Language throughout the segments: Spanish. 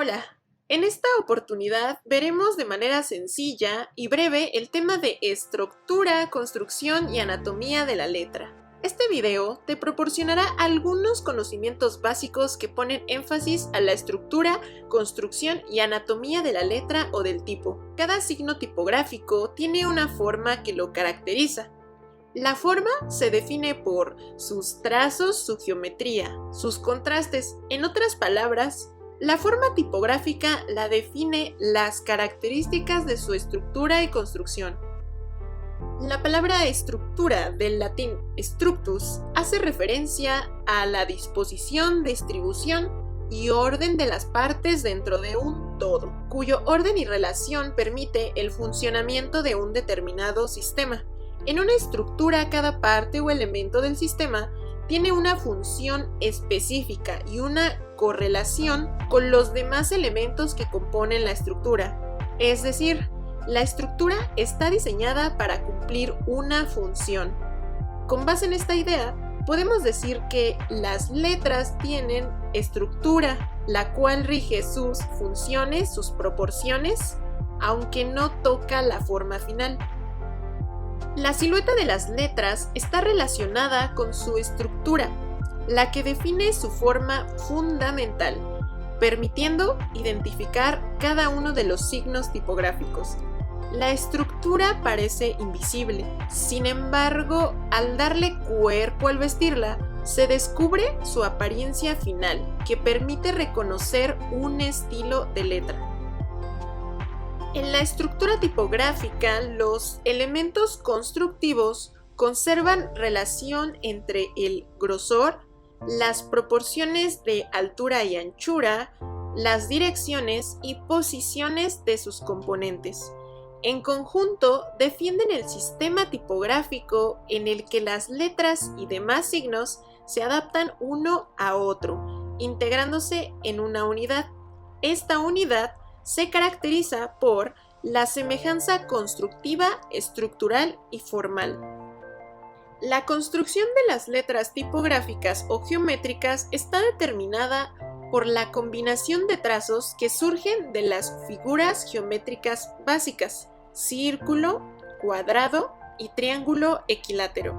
Hola, en esta oportunidad veremos de manera sencilla y breve el tema de estructura, construcción y anatomía de la letra. Este video te proporcionará algunos conocimientos básicos que ponen énfasis a la estructura, construcción y anatomía de la letra o del tipo. Cada signo tipográfico tiene una forma que lo caracteriza. La forma se define por sus trazos, su geometría, sus contrastes. En otras palabras, la forma tipográfica la define las características de su estructura y construcción. La palabra estructura, del latín structus, hace referencia a la disposición, distribución y orden de las partes dentro de un todo, cuyo orden y relación permite el funcionamiento de un determinado sistema. En una estructura, cada parte o elemento del sistema tiene una función específica y una correlación con los demás elementos que componen la estructura. Es decir, la estructura está diseñada para cumplir una función. Con base en esta idea, podemos decir que las letras tienen estructura, la cual rige sus funciones, sus proporciones, aunque no toca la forma final. La silueta de las letras está relacionada con su estructura, la que define su forma fundamental, permitiendo identificar cada uno de los signos tipográficos. La estructura parece invisible, sin embargo, al darle cuerpo al vestirla, se descubre su apariencia final, que permite reconocer un estilo de letra. En la estructura tipográfica, los elementos constructivos conservan relación entre el grosor, las proporciones de altura y anchura, las direcciones y posiciones de sus componentes. En conjunto, defienden el sistema tipográfico en el que las letras y demás signos se adaptan uno a otro, integrándose en una unidad. Esta unidad se caracteriza por la semejanza constructiva, estructural y formal. La construcción de las letras tipográficas o geométricas está determinada por la combinación de trazos que surgen de las figuras geométricas básicas, círculo, cuadrado y triángulo equilátero.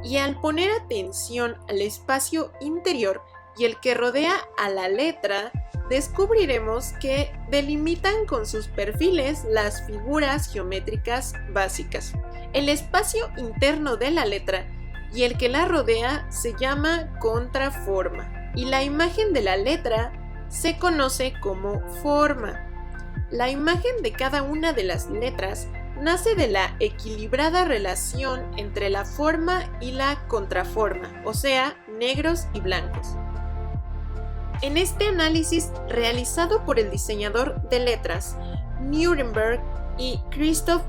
Y al poner atención al espacio interior y el que rodea a la letra, descubriremos que delimitan con sus perfiles las figuras geométricas básicas. El espacio interno de la letra y el que la rodea se llama contraforma y la imagen de la letra se conoce como forma. La imagen de cada una de las letras nace de la equilibrada relación entre la forma y la contraforma, o sea, negros y blancos. En este análisis realizado por el diseñador de letras Nuremberg y Christoph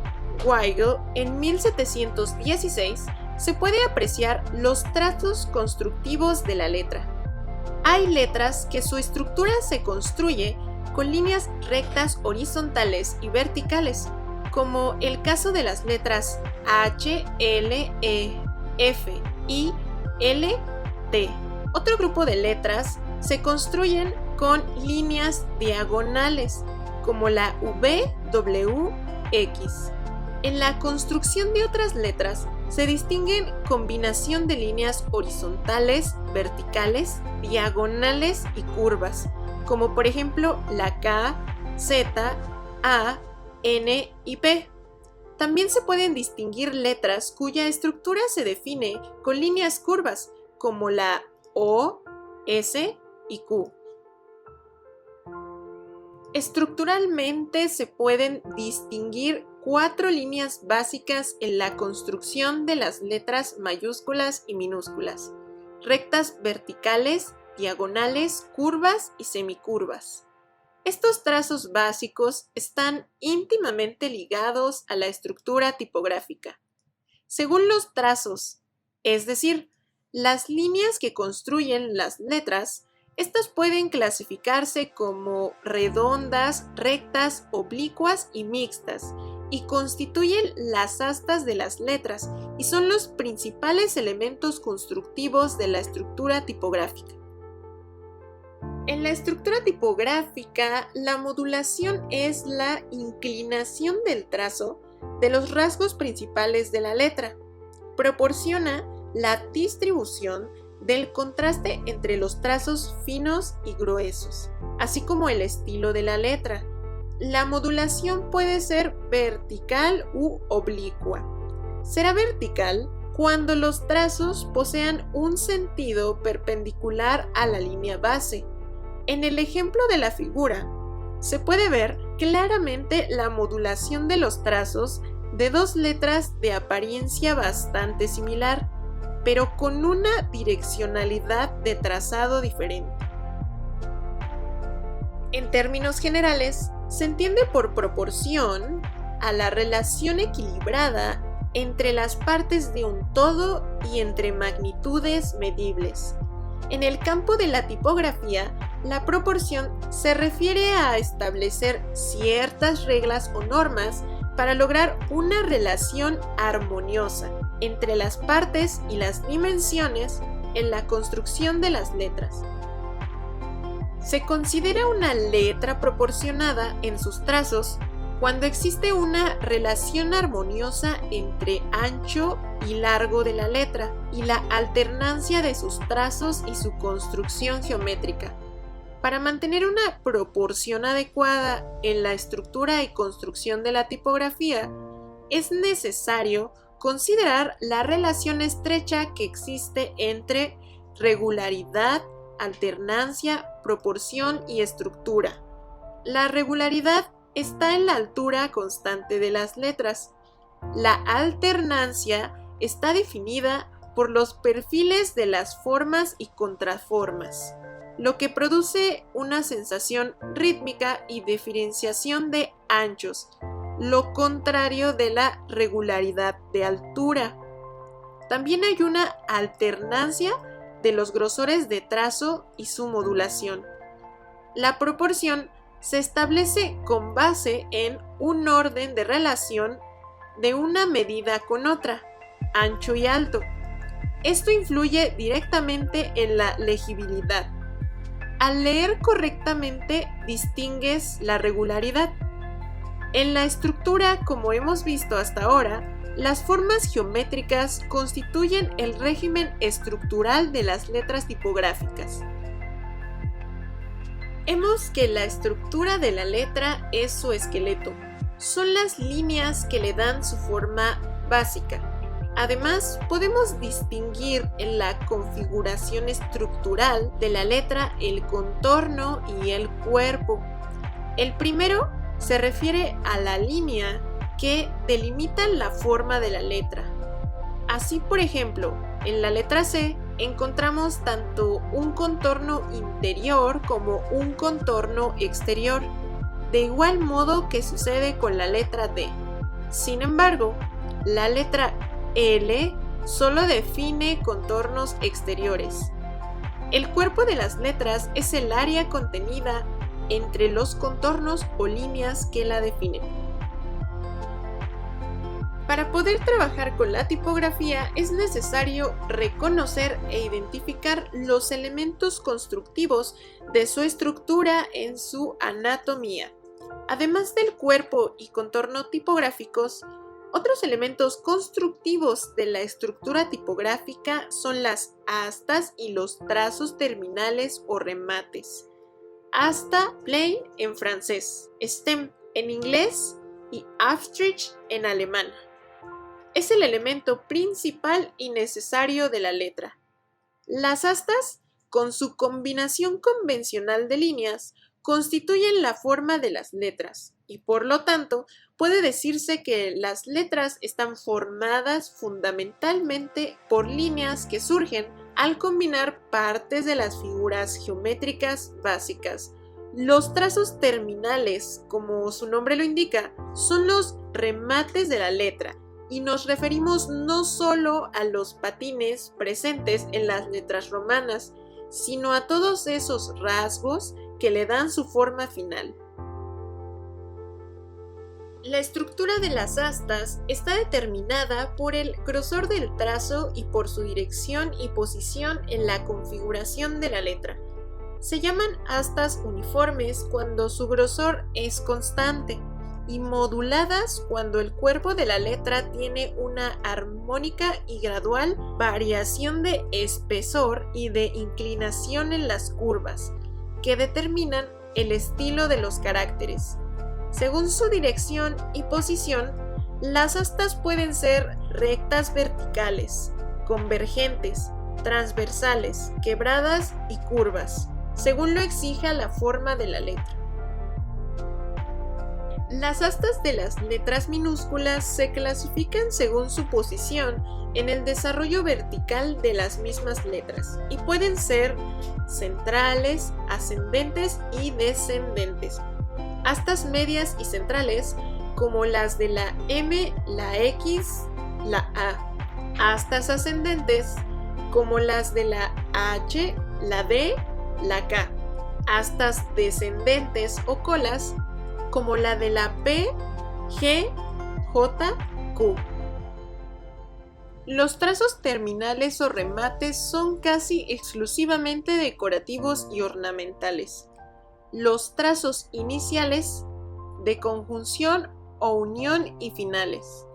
Weigel en 1716, se puede apreciar los trazos constructivos de la letra. Hay letras que su estructura se construye con líneas rectas horizontales y verticales, como el caso de las letras H, L, E, F, I, L, T. Otro grupo de letras se construyen con líneas diagonales, como la V, W, X. En la construcción de otras letras se distinguen combinación de líneas horizontales, verticales, diagonales y curvas, como por ejemplo la K, Z, A, N y P. También se pueden distinguir letras cuya estructura se define con líneas curvas, como la O, S y Q. Estructuralmente se pueden distinguir 4 líneas básicas en la construcción de las letras mayúsculas y minúsculas: rectas verticales, diagonales, curvas y semicurvas. Estos trazos básicos están íntimamente ligados a la estructura tipográfica. Según los trazos, es decir, las líneas que construyen las letras, estas pueden clasificarse como redondas, rectas, oblicuas y mixtas, y constituyen las astas de las letras y son los principales elementos constructivos de la estructura tipográfica. En la estructura tipográfica, la modulación es la inclinación del trazo de los rasgos principales de la letra. Proporciona la distribución del contraste entre los trazos finos y gruesos, así como el estilo de la letra. La modulación puede ser vertical u oblicua. Será vertical cuando los trazos posean un sentido perpendicular a la línea base. En el ejemplo de la figura, se puede ver claramente la modulación de los trazos de dos letras de apariencia bastante similar, pero con una direccionalidad de trazado diferente. En términos generales, se entiende por proporción a la relación equilibrada entre las partes de un todo y entre magnitudes medibles. En el campo de la tipografía, la proporción se refiere a establecer ciertas reglas o normas para lograr una relación armoniosa entre las partes y las dimensiones en la construcción de las letras. Se considera una letra proporcionada en sus trazos cuando existe una relación armoniosa entre ancho y largo de la letra y la alternancia de sus trazos y su construcción geométrica. Para mantener una proporción adecuada en la estructura y construcción de la tipografía, es necesario considerar la relación estrecha que existe entre regularidad, alternancia, proporción y estructura. La regularidad está en la altura constante de las letras. La alternancia está definida por los perfiles de las formas y contraformas, lo que produce una sensación rítmica y diferenciación de anchos, lo contrario de la regularidad de altura. También hay una alternancia de los grosores de trazo y su modulación. La proporción se establece con base en un orden de relación de una medida con otra, ancho y alto. Esto influye directamente en la legibilidad. Al leer correctamente, distingues la regularidad. En la estructura, como hemos visto hasta ahora, las formas geométricas constituyen el régimen estructural de las letras tipográficas. Vemos que la estructura de la letra es su esqueleto. Son las líneas que le dan su forma básica. Además, podemos distinguir en la configuración estructural de la letra el contorno y el cuerpo. El primero se refiere a la línea que delimita la forma de la letra. Así, por ejemplo, en la letra C encontramos tanto un contorno interior como un contorno exterior, de igual modo que sucede con la letra D. Sin embargo, la letra L solo define contornos exteriores. El cuerpo de las letras es el área contenida entre los contornos o líneas que la definen. Para poder trabajar con la tipografía es necesario reconocer e identificar los elementos constructivos de su estructura en su anatomía. Además del cuerpo y contorno tipográficos, otros elementos constructivos de la estructura tipográfica son las astas y los trazos terminales o remates. Asta, plain en francés, stem en inglés y Aufstrich en alemán. Es el elemento principal y necesario de la letra. Las astas, con su combinación convencional de líneas, constituyen la forma de las letras y por lo tanto puede decirse que las letras están formadas fundamentalmente por líneas que surgen al combinar partes de las figuras geométricas básicas. Los trazos terminales, como su nombre lo indica, son los remates de la letra y nos referimos no solo a los patines presentes en las letras romanas, sino a todos esos rasgos que le dan su forma final. La estructura de las astas está determinada por el grosor del trazo y por su dirección y posición en la configuración de la letra. Se llaman astas uniformes cuando su grosor es constante y moduladas cuando el cuerpo de la letra tiene una armónica y gradual variación de espesor y de inclinación en las curvas, que determinan el estilo de los caracteres. Según su dirección y posición, las astas pueden ser rectas verticales, convergentes, transversales, quebradas y curvas, según lo exija la forma de la letra. Las astas de las letras minúsculas se clasifican según su posición en el desarrollo vertical de las mismas letras y pueden ser centrales, ascendentes y descendentes. Astas medias y centrales como las de la M, la X, la A. Astas ascendentes como las de la H, la D, la K. Astas descendentes o colas como la de la P, G, J, Q. Los trazos terminales o remates son casi exclusivamente decorativos y ornamentales. Los trazos iniciales, de conjunción o unión y finales.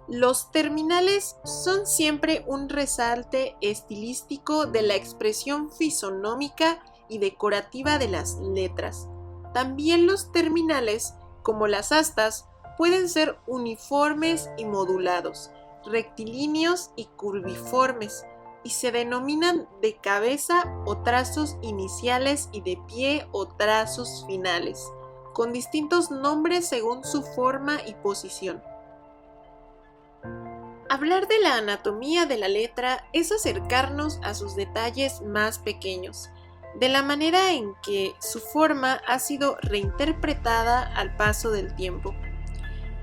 Los terminales son siempre un resalte estilístico de la expresión fisonómica y decorativa de las letras. También los terminales, como las astas, pueden ser uniformes y modulados, rectilíneos y curviformes, y se denominan de cabeza o trazos iniciales y de pie o trazos finales, con distintos nombres según su forma y posición. Hablar de la anatomía de la letra es acercarnos a sus detalles más pequeños, de la manera en que su forma ha sido reinterpretada al paso del tiempo.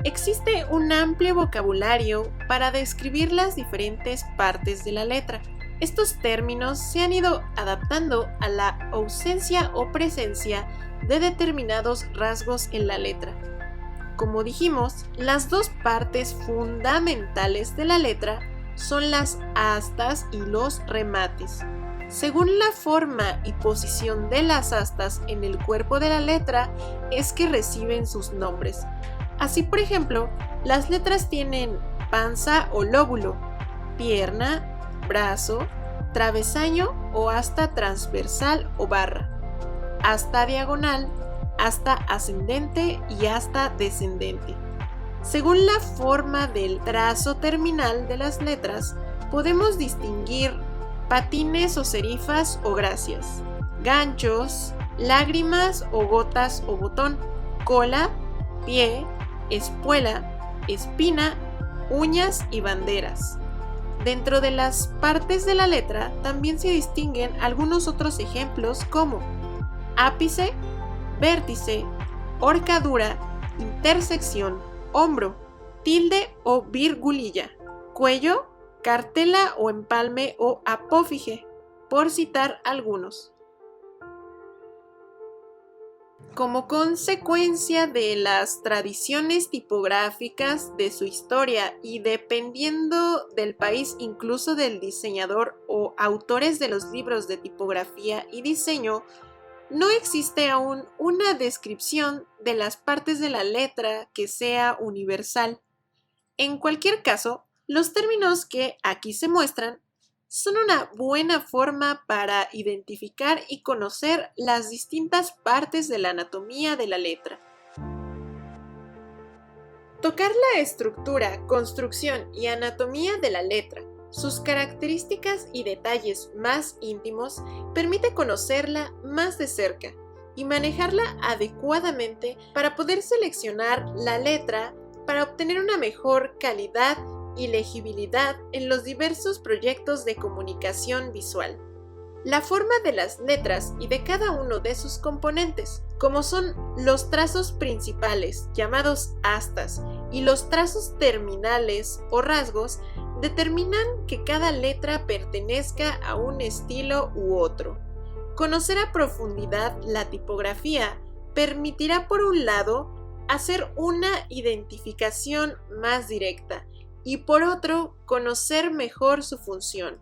Existe un amplio vocabulario para describir las diferentes partes de la letra. Estos términos se han ido adaptando a la ausencia o presencia de determinados rasgos en la letra. Como dijimos, las dos partes fundamentales de la letra son las astas y los remates. Según la forma y posición de las astas en el cuerpo de la letra es que reciben sus nombres. Así, por ejemplo, las letras tienen panza o lóbulo, pierna, brazo, travesaño o asta transversal o barra, asta diagonal, asta ascendente y asta descendente. Según la forma del trazo terminal de las letras, podemos distinguir patines o serifas o gracias, ganchos, lágrimas o gotas o botón, cola, pie, espuela, espina, uñas y banderas. Dentro de las partes de la letra también se distinguen algunos otros ejemplos como ápice, vértice, horcadura, intersección, hombro, tilde o virgulilla, cuello, cartela o empalme o apófige, por citar algunos. Como consecuencia de las tradiciones tipográficas de su historia y dependiendo del país, incluso del diseñador o autores de los libros de tipografía y diseño, no existe aún una descripción de las partes de la letra que sea universal. En cualquier caso, los términos que aquí se muestran son una buena forma para identificar y conocer las distintas partes de la anatomía de la letra. Tocar la estructura, construcción y anatomía de la letra, sus características y detalles más íntimos, permite conocerla más de cerca y manejarla adecuadamente para poder seleccionar la letra para obtener una mejor calidad y legibilidad en los diversos proyectos de comunicación visual. La forma de las letras y de cada uno de sus componentes, como son los trazos principales, llamados astas, y los trazos terminales o rasgos, determinan que cada letra pertenezca a un estilo u otro. Conocer a profundidad la tipografía permitirá, por un lado, hacer una identificación más directa, y por otro, conocer mejor su función,